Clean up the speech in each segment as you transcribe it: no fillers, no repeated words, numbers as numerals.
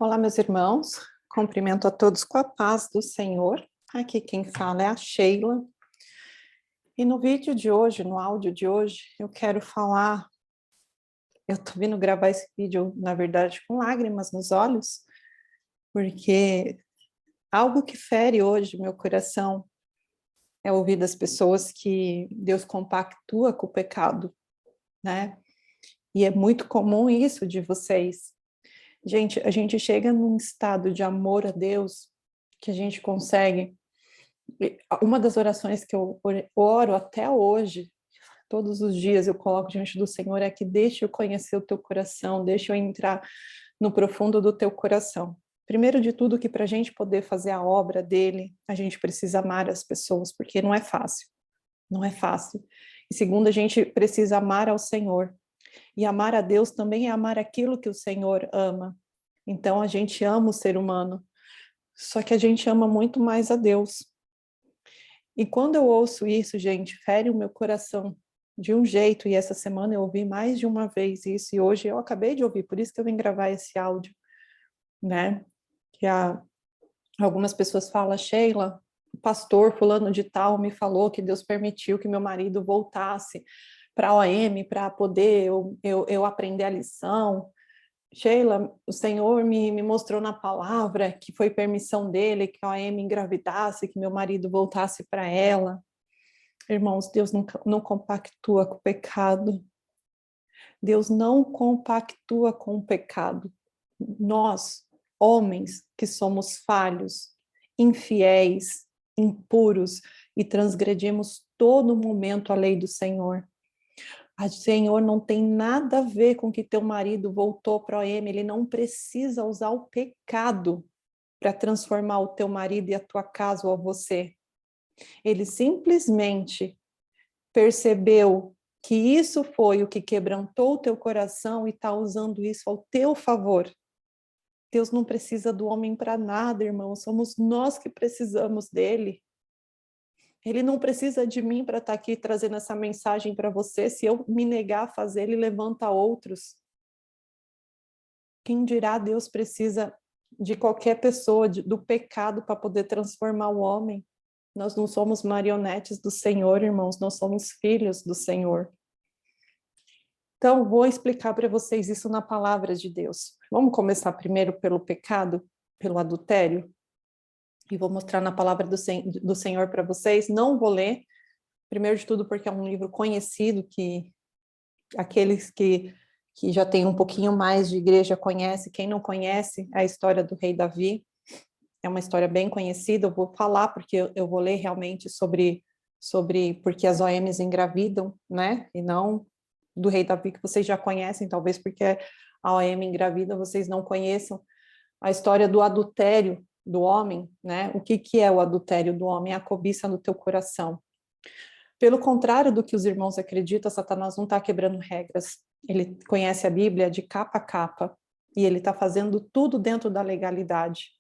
Olá, meus irmãos, cumprimento a todos com a paz do Senhor. Aqui quem fala é a Sheila. E no vídeo de hoje, no áudio de hoje, eu quero falar. Eu tô vindo gravar esse vídeo, na verdade, com lágrimas nos olhos, porque algo que fere hoje meu coração é ouvir das pessoas que Deus compactua com o pecado, né? E é muito comum isso de vocês. Gente, a gente chega num estado de amor a Deus que a gente consegue. Uma das orações que eu oro até hoje, todos os dias eu coloco diante do Senhor, é que deixe eu conhecer o teu coração, deixe eu entrar no profundo do teu coração. Primeiro de tudo, que para a gente poder fazer a obra dele, a gente precisa amar as pessoas, porque não é fácil, não é fácil. E segundo, a gente precisa amar ao Senhor. E amar a Deus também é amar aquilo que o Senhor ama. Então a gente ama o ser humano, só que a gente ama muito mais a Deus. E quando eu ouço isso, gente, fere o meu coração de um jeito, e essa semana eu ouvi mais de uma vez isso, e hoje eu acabei de ouvir, por isso que eu vim gravar esse áudio, né? Que algumas pessoas falam: Sheila, o pastor fulano de tal me falou que Deus permitiu que meu marido voltasse para a OM para poder eu aprender a lição. Sheila, o Senhor me mostrou na palavra que foi permissão dele que a OM engravidasse, que meu marido voltasse para ela. Irmãos, Deus não compactua com o pecado. Deus não compactua com o pecado. Nós, homens que somos falhos, infiéis, impuros e transgredimos todo momento a lei do Senhor. O Senhor não tem nada a ver com que teu marido voltou para a OM, ele não precisa usar o pecado para transformar o teu marido e a tua casa ou a você. Ele simplesmente percebeu que isso foi o que quebrantou o teu coração e está usando isso ao teu favor. Deus não precisa do homem para nada, irmão, somos nós que precisamos dele. Ele não precisa de mim para estar aqui trazendo essa mensagem para você. Se eu me negar a fazer, ele levanta outros. Quem dirá, Deus precisa de qualquer pessoa, do pecado, para poder transformar o homem. Nós não somos marionetes do Senhor, irmãos, nós somos filhos do Senhor. Então, vou explicar para vocês isso na palavra de Deus. Vamos começar primeiro pelo pecado, pelo adultério, e vou mostrar na palavra do Senhor para vocês. Não vou ler, primeiro de tudo porque é um livro conhecido, que aqueles que já têm um pouquinho mais de igreja conhecem. Quem não conhece, a história do rei Davi, é uma história bem conhecida. Eu vou falar porque eu vou ler realmente sobre porque as OMs engravidam, né? E não do rei Davi, que vocês já conhecem, talvez porque a OM engravida, vocês não conheçam a história do adultério do homem, né? O que é o adultério do homem? É a cobiça no teu coração. Pelo contrário do que os irmãos acreditam, Satanás não está quebrando regras. Ele conhece a Bíblia de capa a capa e ele está fazendo tudo dentro da legalidade.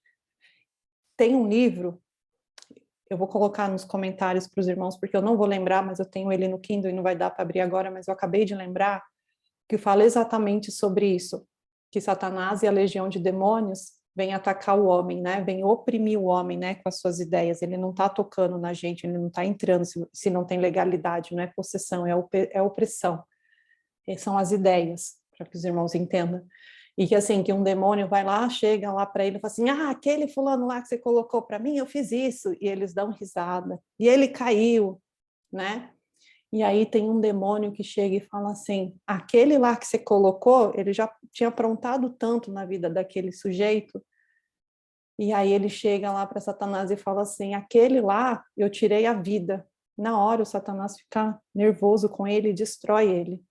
Tem um livro, eu vou colocar nos comentários para os irmãos, porque eu não vou lembrar, mas eu tenho ele no Kindle e não vai dar para abrir agora, mas eu acabei de lembrar, que fala exatamente sobre isso, que Satanás e a legião de demônios vem atacar o homem, né? Vem oprimir o homem, né? Com as suas ideias. Ele não está tocando na gente, ele não está entrando se não tem legalidade, não é possessão, é opressão. São as ideias, para que os irmãos entendam. E que assim, que um demônio vai lá, chega lá para ele e fala assim: ah, aquele fulano lá que você colocou para mim, eu fiz isso. E eles dão risada. E ele caiu, né? E aí tem um demônio que chega e fala assim: aquele lá que você colocou, ele já tinha aprontado tanto na vida daquele sujeito. E aí ele chega lá para Satanás e fala assim: aquele lá, eu tirei a vida. Na hora o Satanás fica nervoso com ele e destrói ele.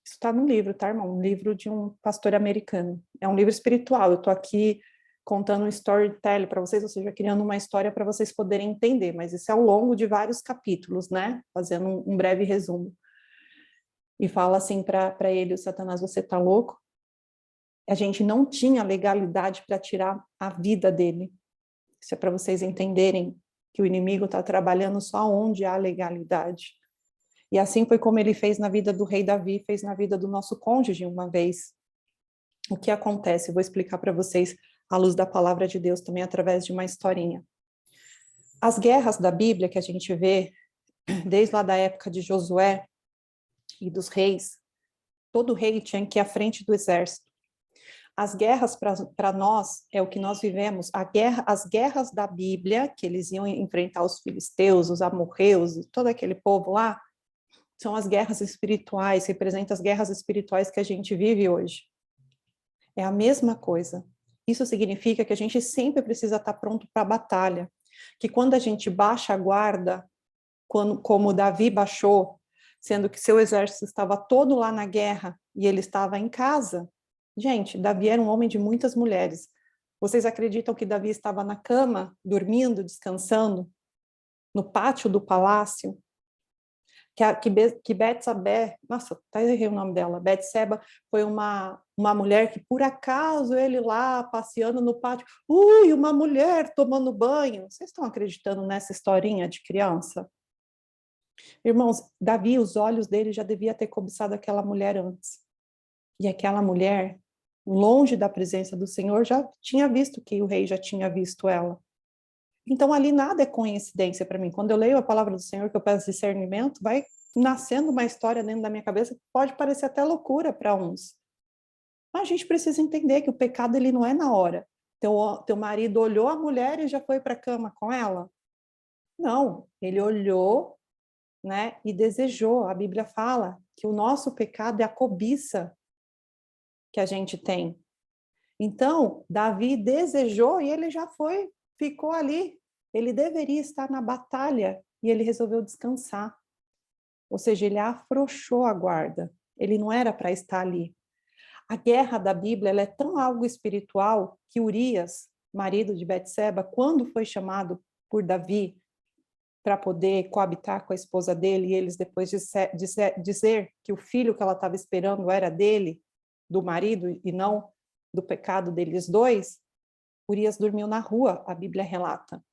Isso está no livro, tá, irmão? Um livro de um pastor americano. É um livro espiritual. Eu estou aqui contando um storytelling para vocês, ou seja, criando uma história para vocês poderem entender, mas isso é ao longo de vários capítulos, né? Fazendo um breve resumo. E fala assim para ele, o Satanás: você está louco? A gente não tinha legalidade para tirar a vida dele. Isso é para vocês entenderem que o inimigo está trabalhando só onde há legalidade. E assim foi como ele fez na vida do rei Davi, fez na vida do nosso cônjuge uma vez. o que acontece? Eu vou explicar para vocês à luz da palavra de Deus, também através de uma historinha. As guerras da Bíblia que a gente vê, desde lá da época de Josué e dos reis, todo rei tinha que ir à frente do exército. As guerras para nós é o que nós vivemos, as guerras da Bíblia, que eles iam enfrentar os filisteus, os amorreus, todo aquele povo lá, são as guerras espirituais, representam as guerras espirituais que a gente vive hoje. É a mesma coisa. Isso significa que a gente sempre precisa estar pronto para a batalha, que quando a gente baixa a guarda, como Davi baixou, sendo que seu exército estava todo lá na guerra e ele estava em casa. Gente, Davi era um homem de muitas mulheres. Vocês acreditam que Davi estava na cama, dormindo, descansando, no pátio do palácio? Que Betsabé, nossa, até errei o nome dela, Betseba foi uma mulher que por acaso ele lá passeando no pátio, uma mulher tomando banho. Vocês estão acreditando nessa historinha de criança? Irmãos, Davi, os olhos dele já devia ter cobiçado aquela mulher antes. E aquela mulher, longe da presença do Senhor, já tinha visto que o rei já tinha visto ela. Então, ali nada é coincidência para mim. Quando eu leio a palavra do Senhor, que eu peço discernimento, vai nascendo uma história dentro da minha cabeça que pode parecer até loucura para uns. Mas a gente precisa entender que o pecado ele não é na hora. Teu marido olhou a mulher e já foi para a cama com ela? Não, ele olhou, né, e desejou. A Bíblia fala que o nosso pecado é a cobiça que a gente tem. Então, Davi desejou e ele já foi, ficou ali. Ele deveria estar na batalha e ele resolveu descansar. Ou seja, ele afrouxou a guarda. Ele não era para estar ali. A guerra da Bíblia ela é tão algo espiritual que Urias, marido de Betseba, quando foi chamado por Davi para poder coabitar com a esposa dele, e eles depois dizer que o filho que ela estava esperando era dele, do marido, e não do pecado deles dois, Urias dormiu na rua, a Bíblia relata.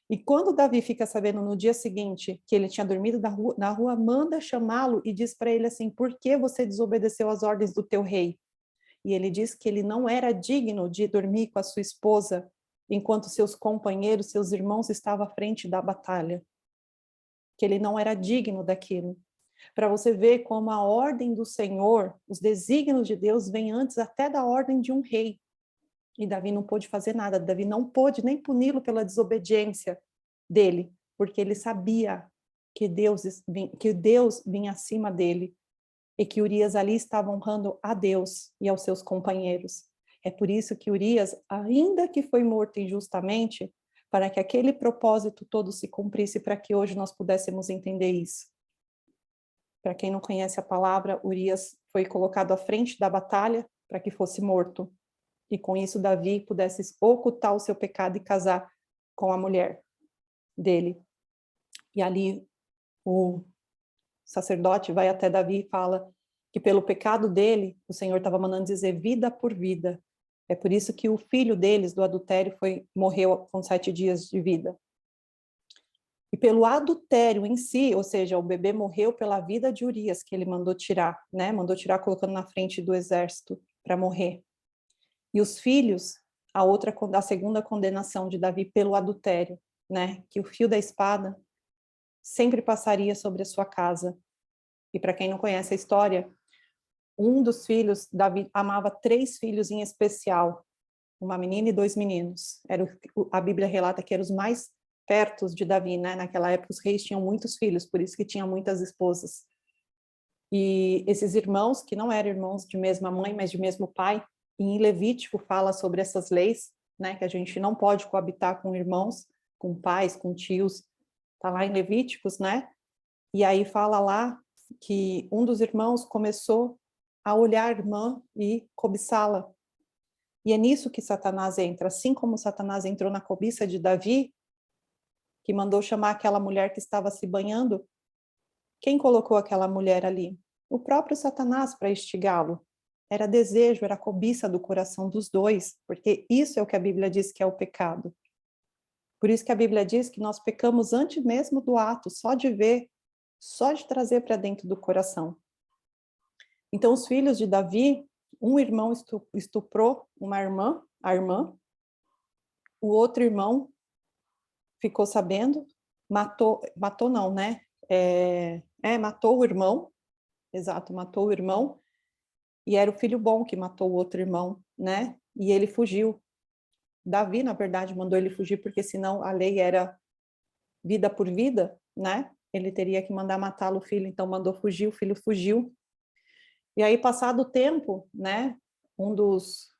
E quando Davi fica sabendo no dia seguinte que ele tinha dormido na rua, manda chamá-lo e diz para ele assim, por que você desobedeceu às ordens do teu rei? E ele diz que ele não era digno de dormir com a sua esposa, enquanto seus companheiros, seus irmãos estavam à frente da batalha. Que ele não era digno daquilo. Para você ver como a ordem do Senhor, os desígnios de Deus vêm antes até da ordem de um rei. E Davi não pôde fazer nada, Davi não pôde nem puni-lo pela desobediência dele, porque ele sabia que Deus vinha acima dele e que Urias ali estava honrando a Deus e aos seus companheiros. É por isso que Urias, ainda que foi morto injustamente, para que aquele propósito todo se cumprisse, para que hoje nós pudéssemos entender isso. Para quem não conhece a palavra, Urias foi colocado à frente da batalha para que fosse morto. E com isso Davi pudesse ocultar o seu pecado e casar com a mulher dele. E ali o sacerdote vai até Davi e fala que pelo pecado dele, o Senhor estava mandando dizer vida por vida. É por isso que o filho deles, do adultério, morreu com 7 dias de vida. E pelo adultério em si, ou seja, o bebê morreu pela vida de Urias, que ele mandou tirar, né? Mandou tirar colocando na frente do exército para morrer. E os filhos, a segunda condenação de Davi pelo adultério, né? Que o fio da espada sempre passaria sobre a sua casa. E para quem não conhece a história, um dos filhos, Davi amava 3 filhos em especial, uma menina e 2 meninos. A Bíblia relata que eram os mais pertos de Davi, né? Naquela época os reis tinham muitos filhos, por isso que tinha muitas esposas. E esses irmãos, que não eram irmãos de mesma mãe, mas de mesmo pai, em Levítico fala sobre essas leis, né, que a gente não pode coabitar com irmãos, com pais, com tios, tá lá em Levíticos, né? E aí fala lá que um dos irmãos começou a olhar a irmã e cobiçá-la. E é nisso que Satanás entra, assim como Satanás entrou na cobiça de Davi, que mandou chamar aquela mulher que estava se banhando. Quem colocou aquela mulher ali? O próprio Satanás para instigá-lo. Era desejo, era cobiça do coração dos dois, porque isso é o que a Bíblia diz que é o pecado. Por isso que a Bíblia diz que nós pecamos antes mesmo do ato, só de ver, só de trazer para dentro do coração. Então, os filhos de Davi, Um irmão estuprou a irmã, o outro irmão ficou sabendo, matou não, né? Matou o irmão, exato, matou o irmão, e era o filho bom que matou o outro irmão, né? E ele fugiu. Davi, na verdade, mandou ele fugir, porque senão a lei era vida por vida, né? Ele teria que mandar matá-lo o filho, então mandou fugir, o filho fugiu. E aí, passado o tempo, né? Um dos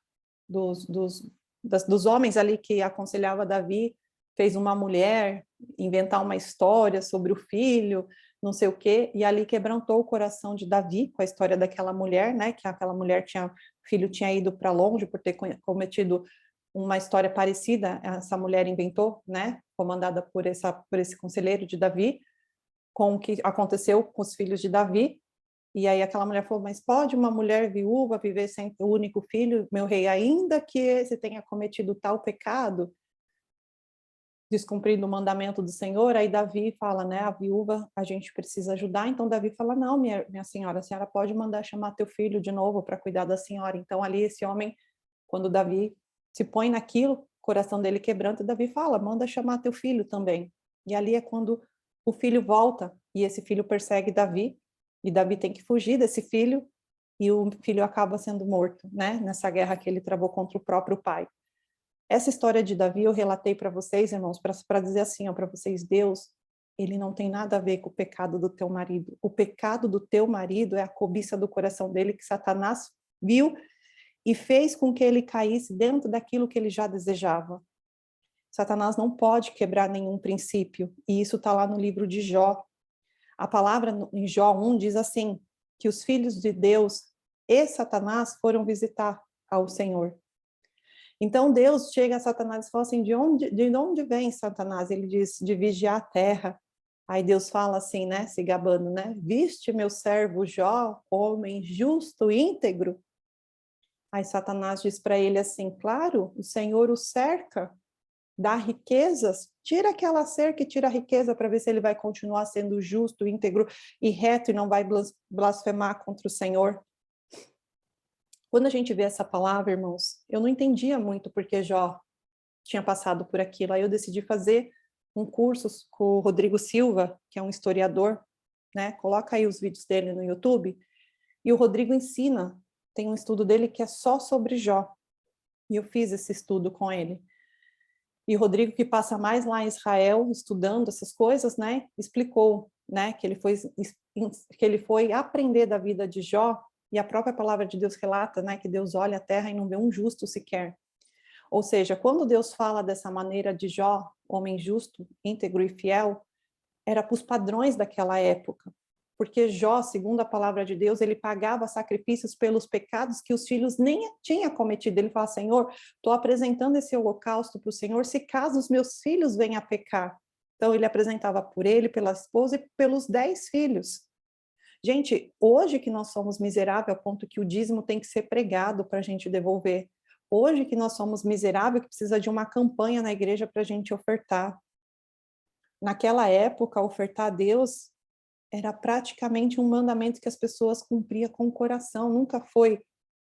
homens ali que aconselhava Davi fez uma mulher inventar uma história sobre o filho, não sei o quê, e ali quebrantou o coração de Davi com a história daquela mulher, né? Que aquela mulher o filho tinha ido para longe por ter cometido uma história parecida, essa mulher inventou, né? Comandada por esse conselheiro de Davi, com o que aconteceu com os filhos de Davi. E aí aquela mulher falou, mas pode uma mulher viúva viver sem o único filho, meu rei, ainda que esse tenha cometido tal pecado, descumprindo o mandamento do Senhor? Aí Davi fala, né, a viúva a gente precisa ajudar, então Davi fala, não, minha senhora, a senhora pode mandar chamar teu filho de novo para cuidar da senhora. Então ali esse homem, quando Davi se põe naquilo, o coração dele quebranta, Davi fala, manda chamar teu filho também. E ali é quando o filho volta, e esse filho persegue Davi, e Davi tem que fugir desse filho, e o filho acaba sendo morto, né? Nessa guerra que ele travou contra o próprio pai. Essa história de Davi eu relatei para vocês, irmãos, para dizer assim, para vocês, Deus, ele não tem nada a ver com o pecado do teu marido. O pecado do teu marido é a cobiça do coração dele que Satanás viu e fez com que ele caísse dentro daquilo que ele já desejava. Satanás não pode quebrar nenhum princípio, e isso está lá no livro de Jó. A palavra em Jó 1 diz assim, que os filhos de Deus e Satanás foram visitar ao Senhor. Então Deus chega a Satanás e fala assim, de onde vem Satanás? Ele diz, de vigiar a terra. Aí Deus fala assim, né, se gabando, né? Viste meu servo Jó, homem justo e íntegro? Aí Satanás diz para ele assim, claro, o Senhor o cerca, dá riquezas, tira aquela cerca e tira a riqueza para ver se ele vai continuar sendo justo, íntegro e reto e não vai blasfemar contra o Senhor. Quando a gente vê essa palavra, irmãos, eu não entendia muito porque Jó tinha passado por aquilo. Aí eu decidi fazer um curso com o Rodrigo Silva, que é um historiador, né? Coloca aí os vídeos dele no YouTube. E o Rodrigo ensina, tem um estudo dele que é só sobre Jó. E eu fiz esse estudo com ele. E o Rodrigo, que passa mais lá em Israel, estudando essas coisas, né? Explicou, né? Que ele foi aprender da vida de Jó, e a própria palavra de Deus relata, né? Que Deus olha a terra e não vê um justo sequer. Ou seja, quando Deus fala dessa maneira de Jó, homem justo, íntegro e fiel, era para os padrões daquela época. Porque Jó, segundo a palavra de Deus, ele pagava sacrifícios pelos pecados que os filhos nem tinham cometido. Ele fala, Senhor, estou apresentando esse holocausto para o Senhor, se caso os meus filhos venham a pecar. Então ele apresentava por ele, pela esposa e pelos 10 filhos. Gente, hoje que nós somos miseráveis, ao ponto que o dízimo tem que ser pregado para a gente devolver. Hoje que nós somos miseráveis, que precisa de uma campanha na igreja para a gente ofertar. Naquela época, ofertar a Deus era praticamente um mandamento que as pessoas cumpriam com o coração, nunca foi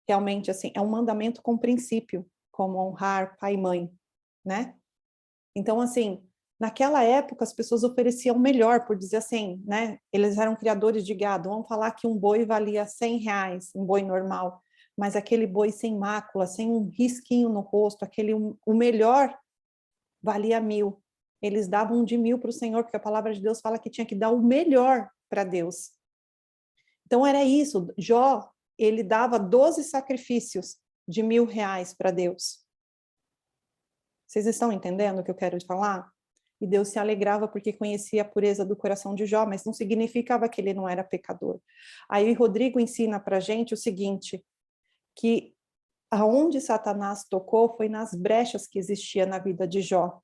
realmente assim, é um mandamento com princípio, como honrar pai e mãe, né? Então, assim, naquela época as pessoas ofereciam melhor, por dizer assim, né? Eles eram criadores de gado, vamos falar que um boi valia R$100, um boi normal, mas aquele boi sem mácula, sem um risquinho no rosto, o melhor valia 1.000. Eles davam de 1.000 para o Senhor, porque a palavra de Deus fala que tinha que dar o melhor para Deus. Então era isso, Jó, ele dava 12 sacrifícios de R$1.000 para Deus. Vocês estão entendendo o que eu quero falar? E Deus se alegrava porque conhecia a pureza do coração de Jó, mas não significava que ele não era pecador. Aí Rodrigo ensina para a gente o seguinte, que aonde Satanás tocou foi nas brechas que existia na vida de Jó.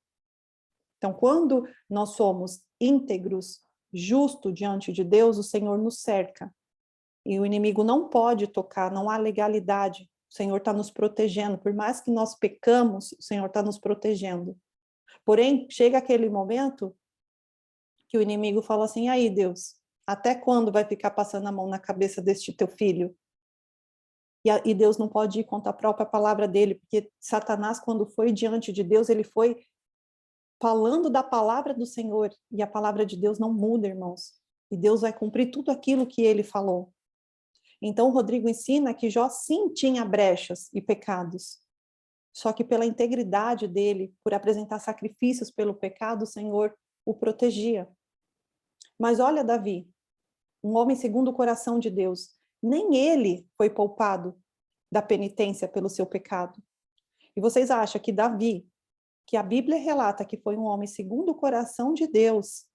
Então, quando nós somos íntegros, justos diante de Deus, o Senhor nos cerca. E o inimigo não pode tocar, não há legalidade. O Senhor está nos protegendo. Por mais que nós pecamos, o Senhor está nos protegendo. Porém, chega aquele momento que o inimigo fala assim, aí Deus, até quando vai ficar passando a mão na cabeça deste teu filho? E Deus não pode ir contra a própria palavra dele, porque Satanás, quando foi diante de Deus, ele foi falando da palavra do Senhor, e a palavra de Deus não muda, irmãos. E Deus vai cumprir tudo aquilo que ele falou. Então, o Rodrigo ensina que Jó sim tinha brechas e pecados, só que pela integridade dele, por apresentar sacrifícios pelo pecado, o Senhor o protegia. Mas olha Davi, um homem segundo o coração de Deus, nem ele foi poupado da penitência pelo seu pecado. E vocês acham que Davi, que a Bíblia relata que foi um homem segundo o coração de Deus,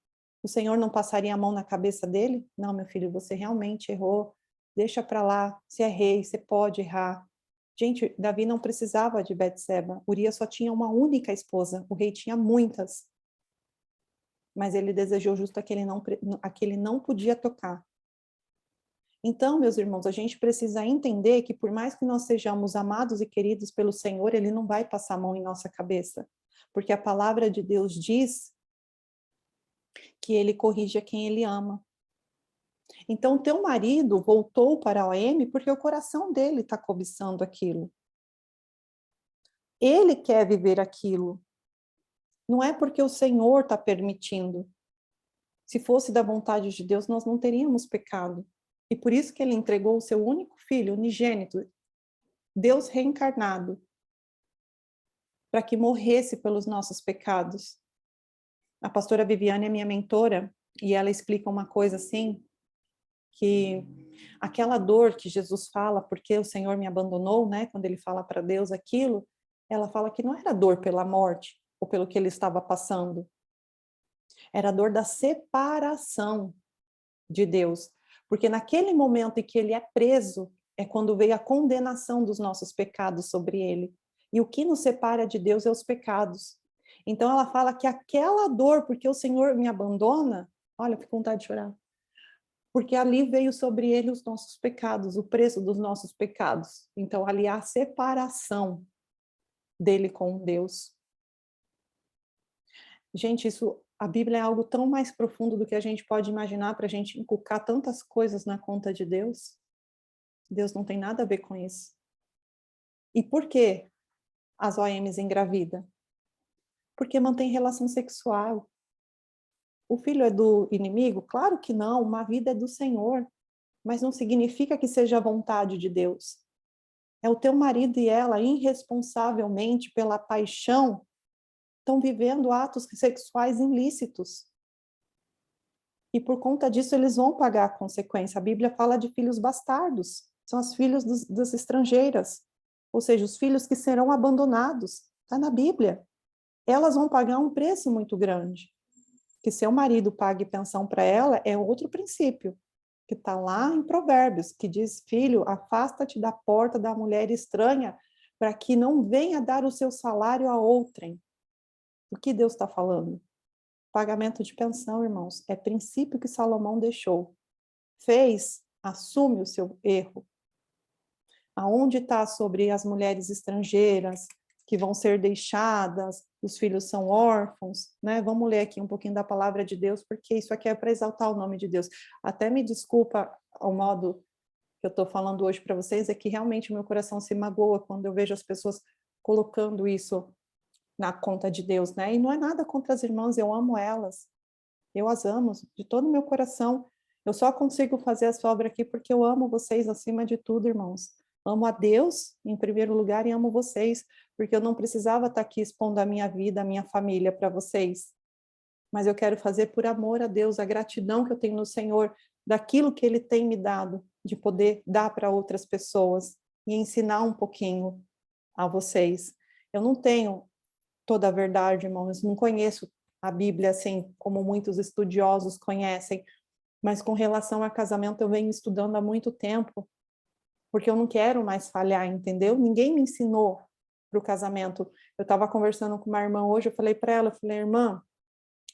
o Senhor não passaria a mão na cabeça dele? Não, meu filho, você realmente errou, deixa para lá, você é rei, você pode errar. Gente, Davi não precisava de Betseba, Urias só tinha uma única esposa, o rei tinha muitas. Mas ele desejou justo aquele não podia tocar. Então, meus irmãos, a gente precisa entender que por mais que nós sejamos amados e queridos pelo Senhor, ele não vai passar a mão em nossa cabeça, porque a palavra de Deus diz que ele corrige a quem ele ama. Então, teu marido voltou para a OM porque o coração dele está cobiçando aquilo. Ele quer viver aquilo. Não é porque o Senhor está permitindo. Se fosse da vontade de Deus, nós não teríamos pecado. E por isso que ele entregou o seu único filho, unigênito, Deus reencarnado, para que morresse pelos nossos pecados. A pastora Viviane é minha mentora, e ela explica uma coisa assim, que aquela dor que Jesus fala, porque o Senhor me abandonou, né? Quando ele fala para Deus aquilo, ela fala que não era dor pela morte, ou pelo que ele estava passando. Era a dor da separação de Deus. Porque naquele momento em que ele é preso, é quando veio a condenação dos nossos pecados sobre ele. E o que nos separa de Deus é os pecados. Então ela fala que aquela dor, porque o Senhor me abandona, olha, fico com vontade de chorar. Porque ali veio sobre ele os nossos pecados, o preço dos nossos pecados. Então ali há a separação dele com Deus. Gente, a Bíblia é algo tão mais profundo do que a gente pode imaginar para a gente inculcar tantas coisas na conta de Deus. Deus não tem nada a ver com isso. E por que as OMs engravidam? Porque mantém relação sexual. O filho é do inimigo? Claro que não, uma vida é do Senhor. Mas não significa que seja a vontade de Deus. É o teu marido e ela, irresponsavelmente, pela paixão, estão vivendo atos sexuais ilícitos. E por conta disso eles vão pagar a consequência. A Bíblia fala de filhos bastardos, são os filhos das estrangeiras, ou seja, os filhos que serão abandonados. Está na Bíblia. Elas vão pagar um preço muito grande. Que seu marido pague pensão para ela é outro princípio, que está lá em Provérbios, que diz, filho, afasta-te da porta da mulher estranha, para que não venha dar o seu salário a outrem. O que Deus está falando? Pagamento de pensão, irmãos, é princípio que Salomão deixou. Fez, assume o seu erro. Aonde está sobre as mulheres estrangeiras que vão ser deixadas, os filhos são órfãos, né? Vamos ler aqui um pouquinho da palavra de Deus, porque isso aqui é para exaltar o nome de Deus. Até me desculpa ao modo que eu estou falando hoje para vocês, é que realmente o meu coração se magoa quando eu vejo as pessoas colocando isso na conta de Deus, né? E não é nada contra as irmãs, eu amo elas. Eu as amo de todo o meu coração. Eu só consigo fazer essa obra aqui porque eu amo vocês acima de tudo, irmãos. Amo a Deus em primeiro lugar e amo vocês, porque eu não precisava estar aqui expondo a minha vida, a minha família para vocês. Mas eu quero fazer por amor a Deus, a gratidão que eu tenho no Senhor, daquilo que Ele tem me dado, de poder dar para outras pessoas e ensinar um pouquinho a vocês. Eu não tenho toda a verdade, irmãos, não conheço a Bíblia assim como muitos estudiosos conhecem, mas com relação a casamento eu venho estudando há muito tempo, porque eu não quero mais falhar, entendeu? Ninguém me ensinou para o casamento. Eu estava conversando com uma irmã hoje, eu falei para ela, irmã,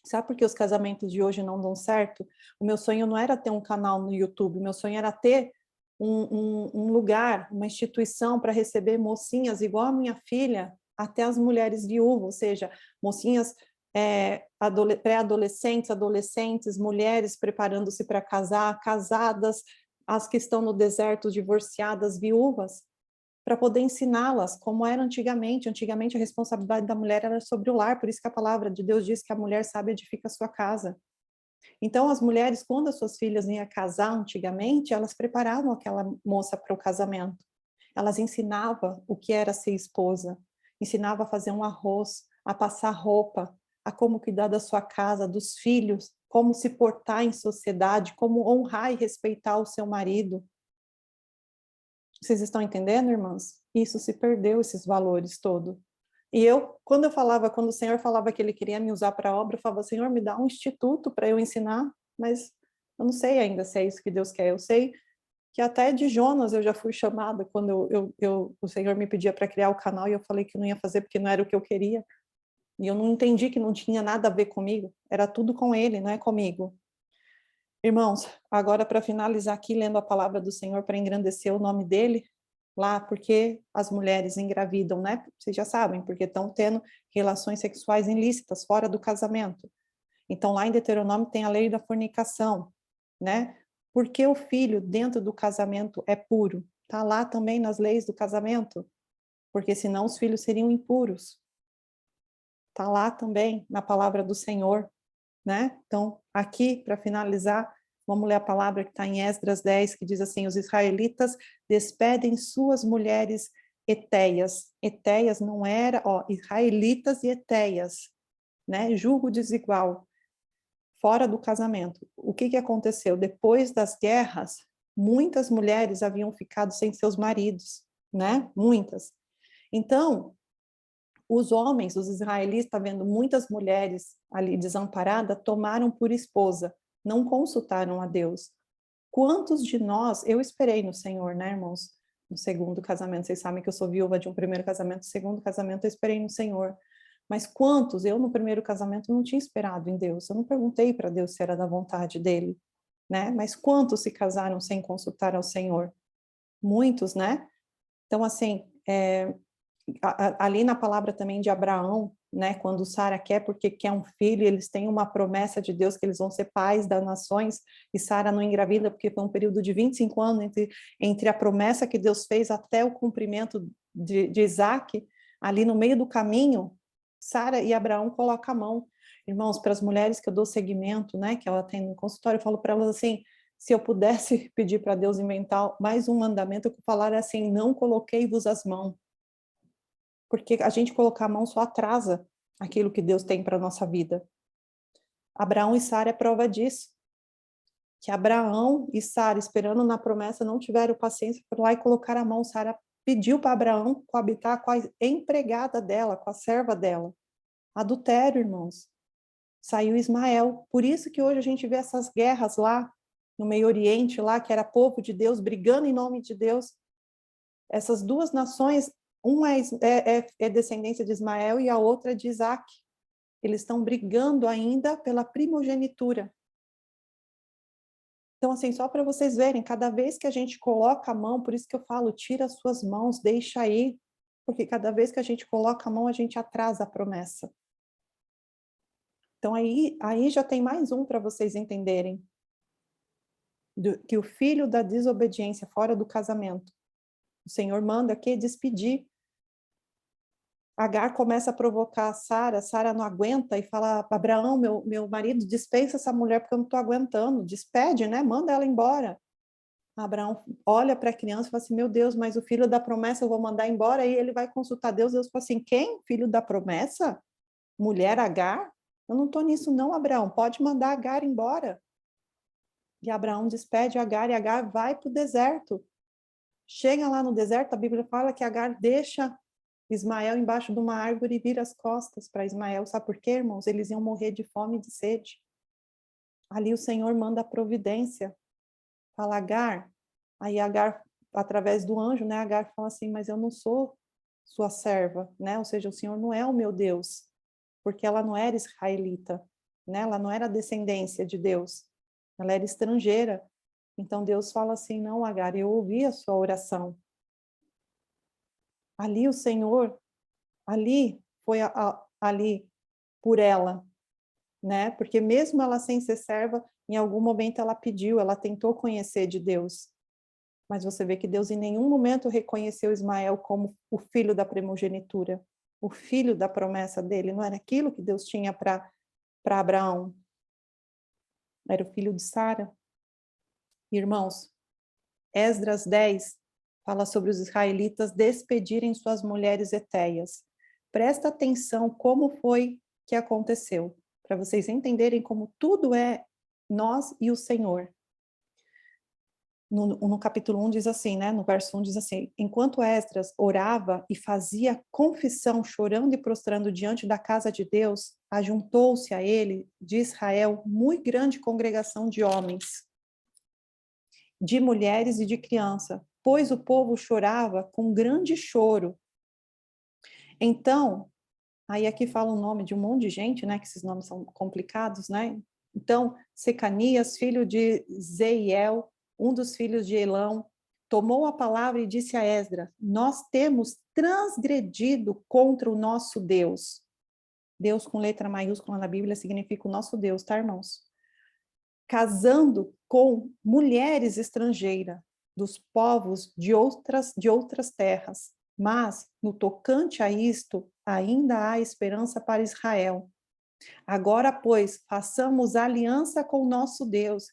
sabe por que os casamentos de hoje não dão certo? O meu sonho não era ter um canal no YouTube, o meu sonho era ter um lugar, uma instituição para receber mocinhas igual a minha filha, até as mulheres viúvas, ou seja, mocinhas pré-adolescentes, adolescentes, mulheres preparando-se para casar, casadas, as que estão no deserto, divorciadas, viúvas, para poder ensiná-las como era antigamente. Antigamente a responsabilidade da mulher era sobre o lar, por isso que a palavra de Deus diz que a mulher sábia edifica a sua casa. Então as mulheres, quando as suas filhas iam casar antigamente, elas preparavam aquela moça para o casamento. Elas ensinavam o que era ser esposa, ensinavam a fazer um arroz, a passar roupa, a como cuidar da sua casa, dos filhos, como se portar em sociedade, como honrar e respeitar o seu marido. Vocês estão entendendo, irmãs? Isso se perdeu, esses valores todos. E eu, quando o Senhor falava que Ele queria me usar para a obra, eu falava, Senhor, me dá um instituto para eu ensinar, mas eu não sei ainda se é isso que Deus quer. Eu sei que até de Jonas eu já fui chamada, quando o Senhor me pedia para criar o canal, e eu falei que não ia fazer porque não era o que eu queria. E eu não entendi que não tinha nada a ver comigo, era tudo com Ele, não é comigo. Irmãos, agora para finalizar aqui, lendo a palavra do Senhor para engrandecer o nome dele, lá, porque as mulheres engravidam, né? Vocês já sabem, porque estão tendo relações sexuais ilícitas fora do casamento. Então, lá em Deuteronômio tem a lei da fornicação, né? Porque o filho dentro do casamento é puro. Está lá também nas leis do casamento, porque senão os filhos seriam impuros. Está lá também na palavra do Senhor, né? Então, aqui, para finalizar, vamos ler a palavra que está em Esdras 10, que diz assim, os israelitas despedem suas mulheres etéias. Etéias não era, israelitas e etéias, né? Julgo desigual, fora do casamento. O que aconteceu? Depois das guerras, muitas mulheres haviam ficado sem seus maridos, né? Muitas. Então, os homens, os israelitas, vendo muitas mulheres ali desamparadas, tomaram por esposa, não consultaram a Deus. Quantos de nós, eu esperei no Senhor, né, irmãos? No segundo casamento, vocês sabem que eu sou viúva de um primeiro casamento, no segundo casamento eu esperei no Senhor. Mas quantos, eu no primeiro casamento não tinha esperado em Deus, eu não perguntei para Deus se era da vontade dele, né? Mas quantos se casaram sem consultar ao Senhor? Muitos, né? Então, assim, ali na palavra também de Abraão, né, quando Sara quer porque quer um filho, eles têm uma promessa de Deus que eles vão ser pais das nações, e Sara não engravida porque foi um período de 25 anos entre a promessa que Deus fez até o cumprimento de Isaac, ali no meio do caminho, Sara e Abraão colocam a mão. Irmãos, para as mulheres que eu dou seguimento, né, que ela tem no consultório, eu falo para elas assim, se eu pudesse pedir para Deus inventar mais um mandamento, eu falaria assim, não coloquei-vos as mãos, porque a gente colocar a mão só atrasa aquilo que Deus tem para a nossa vida. Abraão e Sara é prova disso. Que Abraão e Sara, esperando na promessa, não tiveram paciência por lá e colocar a mão. Sara pediu para Abraão coabitar com a empregada dela, com a serva dela. Adultério, irmãos. Saiu Ismael. Por isso que hoje a gente vê essas guerras lá no Meio Oriente, lá que era povo de Deus, brigando em nome de Deus. Essas duas nações, uma é descendência de Ismael e a outra é de Isaac. Eles estão brigando ainda pela primogenitura. Então, assim, só para vocês verem, cada vez que a gente coloca a mão, por isso que eu falo, tira as suas mãos, deixa aí, porque cada vez que a gente coloca a mão, a gente atrasa a promessa. Então, aí já tem mais um para vocês entenderem, que o filho da desobediência fora do casamento, o Senhor manda que despedir. Agar começa a provocar a Sara não aguenta e fala, Abraão, meu marido, dispensa essa mulher porque eu não estou aguentando, despede, né? Manda ela embora. Abraão olha para a criança e fala assim, meu Deus, mas o filho da promessa eu vou mandar embora, e ele vai consultar Deus, Deus fala assim, quem? Filho da promessa? Mulher Agar? Eu não estou nisso não, Abraão, pode mandar Agar embora. E Abraão despede Agar, e Agar vai para o deserto. Chega lá no deserto, a Bíblia fala que Agar deixa Ismael embaixo de uma árvore e vira as costas para Ismael. Sabe por quê, irmãos? Eles iam morrer de fome e de sede. Ali o Senhor manda a providência. Fala, Agar. Aí Agar, através do anjo, né? Agar fala assim, mas eu não sou sua serva, né? Ou seja, o Senhor não é o meu Deus. Porque ela não era israelita, né? Ela não era descendência de Deus. Ela era estrangeira. Então Deus fala assim, não, Agar, eu ouvi a sua oração. Ali o Senhor, ali foi ali por ela, né? Porque mesmo ela sem ser serva, em algum momento ela pediu, ela tentou conhecer de Deus. Mas você vê que Deus em nenhum momento reconheceu Ismael como o filho da primogenitura, o filho da promessa dele. Não era aquilo que Deus tinha para Abraão. Era o filho de Sara. Irmãos, Esdras 10 fala sobre os israelitas despedirem suas mulheres hetéias. Presta atenção como foi que aconteceu, para vocês entenderem como tudo é nós e o Senhor. No capítulo 1 diz assim, né? No verso 1 diz assim: enquanto Esdras orava e fazia confissão, chorando e prostrando diante da casa de Deus, ajuntou-se a ele, de Israel, muito grande congregação de homens, de mulheres e de criança, pois o povo chorava com grande choro. Então, aí aqui fala o nome de um monte de gente, né? Que esses nomes são complicados, né? Então, Secanias, filho de Zeiel, um dos filhos de Elão, tomou a palavra e disse a Esdras: nós temos transgredido contra o nosso Deus. Deus com letra maiúscula na Bíblia significa o nosso Deus, tá, irmãos? Casando com mulheres estrangeiras, dos povos de outras terras. Mas, no tocante a isto, ainda há esperança para Israel. Agora, pois, façamos aliança com o nosso Deus,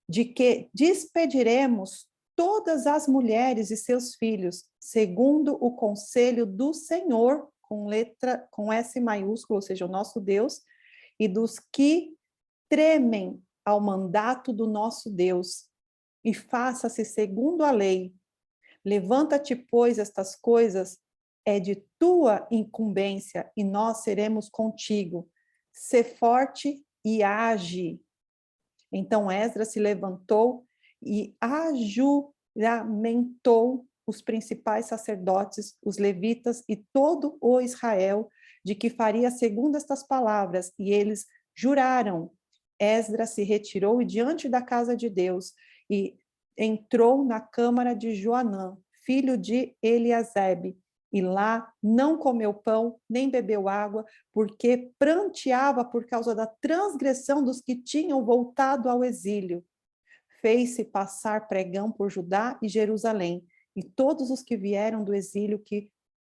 de que despediremos todas as mulheres e seus filhos, segundo o conselho do Senhor, com S maiúsculo, ou seja, o nosso Deus, e dos que tremem ao mandato do nosso Deus, e faça-se segundo a lei. Levanta-te, pois, estas coisas é de tua incumbência, e nós seremos contigo. Sê forte e age. Então Esdras se levantou e ajuramentou os principais sacerdotes, os levitas e todo o Israel, de que faria segundo estas palavras, e eles juraram. Esdras se retirou e diante da casa de Deus e entrou na câmara de Joanã, filho de Eliasebe, e lá não comeu pão, nem bebeu água, porque pranteava por causa da transgressão dos que tinham voltado ao exílio. Fez-se passar pregão por Judá e Jerusalém, e todos os que vieram do exílio que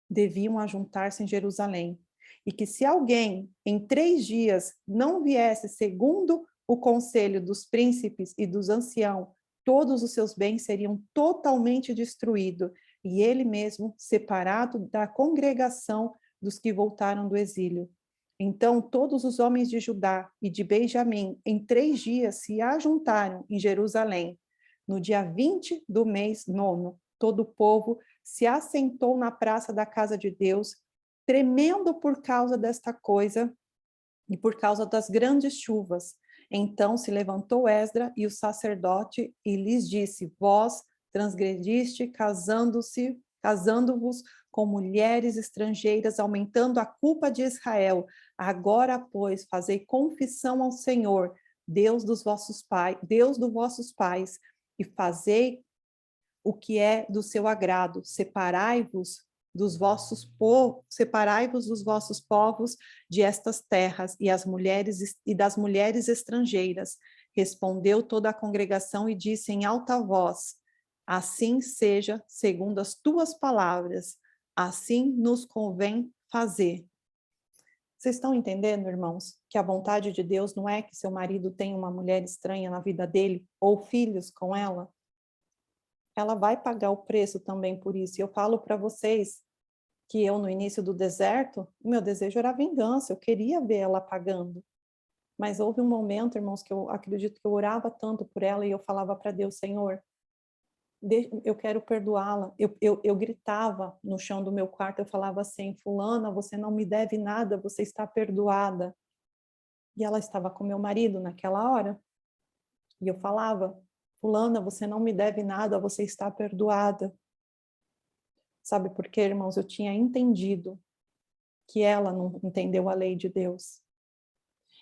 deviam ajuntar-se em Jerusalém. E que se alguém em 3 dias não viesse segundo o conselho dos príncipes e dos anciãos, todos os seus bens seriam totalmente destruídos, e ele mesmo separado da congregação dos que voltaram do exílio. Então todos os homens de Judá e de Benjamim, em 3 dias, se ajuntaram em Jerusalém. No dia 20 do mês 9, todo o povo se assentou na praça da casa de Deus, tremendo por causa desta coisa e por causa das grandes chuvas. Então se levantou Esdras e o sacerdote e lhes disse: vós transgrediste casando-vos com mulheres estrangeiras, aumentando a culpa de Israel. Agora, pois, fazei confissão ao Senhor, Deus dos vossos pais, e fazei o que é do seu agrado. Separai-vos dos vossos povos de estas terras e das mulheres estrangeiras. Respondeu toda a congregação e disse em alta voz: assim seja, segundo as tuas palavras, assim nos convém fazer. Vocês estão entendendo, irmãos, que a vontade de Deus não é que seu marido tenha uma mulher estranha na vida dele ou filhos com ela? Ela vai pagar o preço também por isso. E eu falo para vocês que eu, no início do deserto, o meu desejo era vingança, eu queria ver ela pagando. Mas houve um momento, irmãos, que eu acredito que eu orava tanto por ela e eu falava para Deus: Senhor, eu quero perdoá-la. Eu gritava no chão do meu quarto, eu falava assim: fulana, você não me deve nada, você está perdoada. E ela estava com meu marido naquela hora. E eu falava: fulana, você não me deve nada, você está perdoada. Sabe por quê, irmãos? Eu tinha entendido que ela não entendeu a lei de Deus.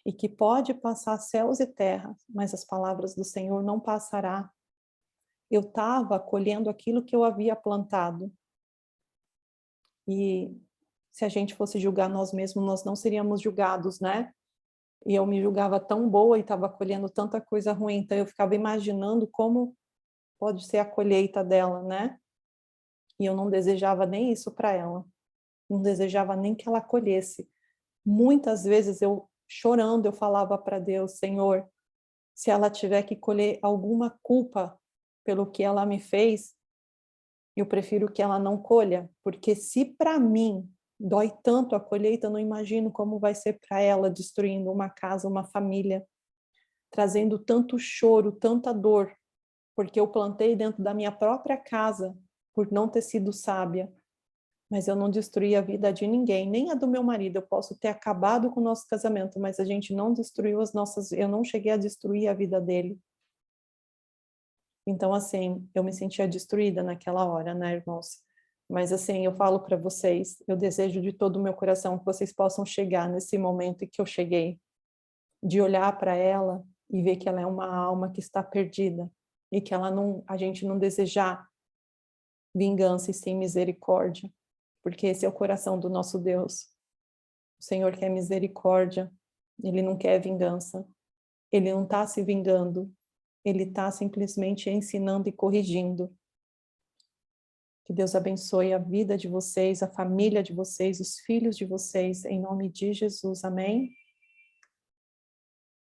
E que pode passar céus e terra, mas as palavras do Senhor não passará. Eu estava colhendo aquilo que eu havia plantado. E se a gente fosse julgar nós mesmos, nós não seríamos julgados, né? E eu me julgava tão boa e estava colhendo tanta coisa ruim. Então eu ficava imaginando como pode ser a colheita dela, né? E eu não desejava nem isso para ela. Não desejava nem que ela colhesse. Muitas vezes eu, chorando, eu falava para Deus, Senhor, se ela tiver que colher alguma culpa pelo que ela me fez, eu prefiro que ela não colha, porque se para mim dói tanto a colheita, eu não imagino como vai ser para ela, destruindo uma casa, uma família, trazendo tanto choro, tanta dor, porque eu plantei dentro da minha própria casa por não ter sido sábia, mas eu não destruí a vida de ninguém, nem a do meu marido. Eu posso ter acabado com o nosso casamento, mas a gente não destruiu as nossas, eu não cheguei a destruir a vida dele. Então, assim, eu me sentia destruída naquela hora, né, irmãos? Mas, assim, eu falo para vocês, eu desejo de todo o meu coração que vocês possam chegar nesse momento em que eu cheguei, de olhar para ela e ver que ela é uma alma que está perdida e que ela não, a gente não desejar vingança e sim misericórdia, porque esse é o coração do nosso Deus. O Senhor quer misericórdia, Ele não quer vingança, Ele não está se vingando, Ele está simplesmente ensinando e corrigindo. Que Deus abençoe a vida de vocês, a família de vocês, os filhos de vocês, em nome de Jesus. Amém?